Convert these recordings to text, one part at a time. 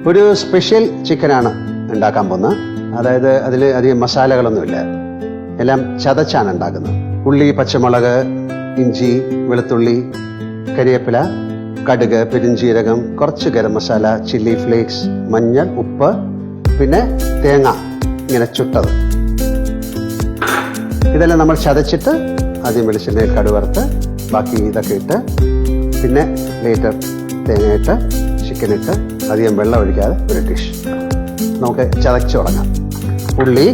ഒരു സ്പെഷ്യൽ ചിക്കനാണ് ഉണ്ടാക്കാൻ പോകുന്നത്. അതായത് അതിൽ അധികം മസാലകളൊന്നുമില്ല, എല്ലാം ചതച്ചാണ് ഉണ്ടാക്കുന്നത്. ഉള്ളി, പച്ചമുളക്, ഇഞ്ചി, വെളുത്തുള്ളി, കരിവേപ്പില, കടുക്, പെരുംജീരകം, കുറച്ച് ഗരം മസാല, ചില്ലി ഫ്ലേക്സ്, മഞ്ഞൾ, ഉപ്പ്, പിന്നെ തേങ്ങ ഇങ്ങനെ ചുട്ടത്. ഇതെല്ലാം നമ്മൾ ചതച്ചിട്ട് ആദ്യം വെളിച്ചെണ്ണയിൽ കടുവറുത്ത് ബാക്കി ഇതൊക്കെ ഇട്ട് പിന്നെ ലേറ്റർ തേങ്ങയിട്ട് ചിക്കനിട്ട് അധികം വെള്ളം ഒഴിക്കാതെ ഒരു ഡിഷ്. നമുക്ക് ചതച്ച് തുടങ്ങാം. ഉള്ളി,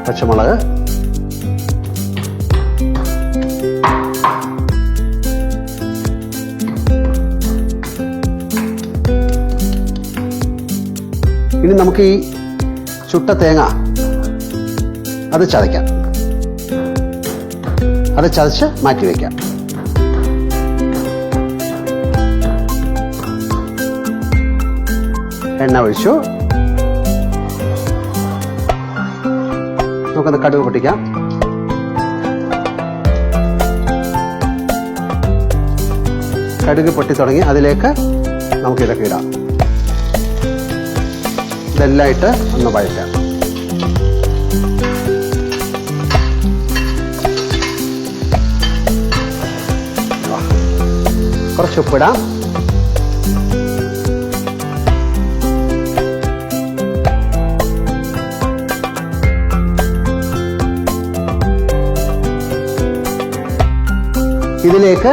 പച്ചമുളക്, ഇനി നമുക്ക് ഈ ചുട്ട തേങ്ങ അത് ചതയ്ക്കാം. അത് ചതച്ച് മാറ്റി വയ്ക്കാം. എണ്ണ ഒഴിച്ചു. നമുക്കത് കടുക് പൊട്ടിക്കാം. കടുക് പൊട്ടി തുടങ്ങി അതിലേക്ക് നമുക്കിതൊക്കെ ഇടാം. ഇതെല്ലാം ഇട്ട് ഒന്ന് വഴറ്റാം. കുറച്ച് ഉപ്പിടാം. ഇതിലേക്ക്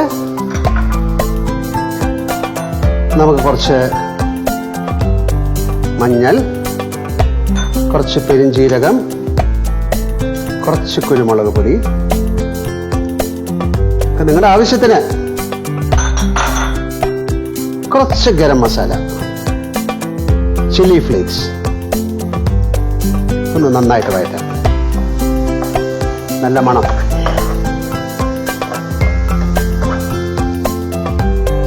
നമുക്ക് കുറച്ച് മഞ്ഞൾ, കുറച്ച് പെരുംജീരകം, കുറച്ച് കുരുമുളക് പൊടി, നിങ്ങളുടെ ആവശ്യത്തിന് കുറച്ച് ഗരം മസാല, ചില്ലി ഫ്ലേക്സ് ഒന്ന് നന്നായിട്ട് വഴറ്റാം. നല്ല മണം.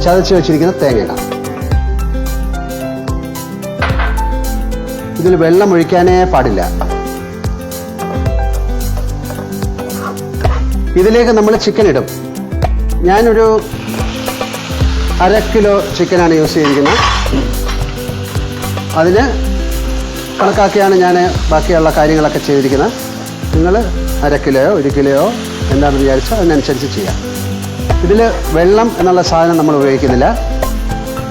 ചതച്ച് വെച്ചിരിക്കുന്ന തേങ്ങ ഇടാം. ഇതിൽ വെള്ളം ഒഴിക്കാനേ പാടില്ല. ഇതിലേക്ക് നമ്മൾ ചിക്കൻ ഇടും. ഞാനൊരു 1/2 കിലോ ചിക്കനാണ് യൂസ് ചെയ്തിരിക്കുന്നത്. അതിന് കണക്കാക്കിയാണ് ഞാൻ ബാക്കിയുള്ള കാര്യങ്ങളൊക്കെ ചെയ്തിരിക്കുന്നത്. നിങ്ങൾ 1/2 കിലോയോ 1 കിലോയോ എന്താണെന്ന് വിചാരിച്ചാൽ അതിനനുസരിച്ച് ചെയ്യാം. ഇതിൽ വെള്ളം എന്നുള്ള സാധനം നമ്മൾ ഉപയോഗിക്കുന്നില്ല.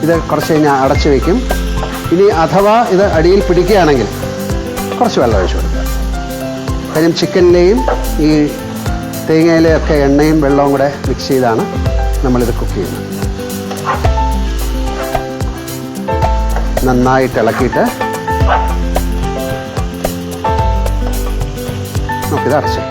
ഇത് കുറച്ച് കഴിഞ്ഞാൽ അടച്ചു വയ്ക്കും. ഇനി അഥവാ ഇത് അടിയിൽ പിടിക്കുകയാണെങ്കിൽ കുറച്ച് വെള്ളം ഒഴിച്ചു കൊടുക്കുക. കാര്യം ചിക്കനിലെയും ഈ തേങ്ങയിലെയും ഒക്കെ എണ്ണയും വെള്ളവും കൂടെ മിക്സ് ചെയ്താണ് നമ്മളിത് കുക്ക് ചെയ്യുന്നത്. നന്നായിട്ട് ഇളക്കിയിട്ട് നമുക്കിത് അടച്ചു.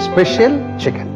Special chicken.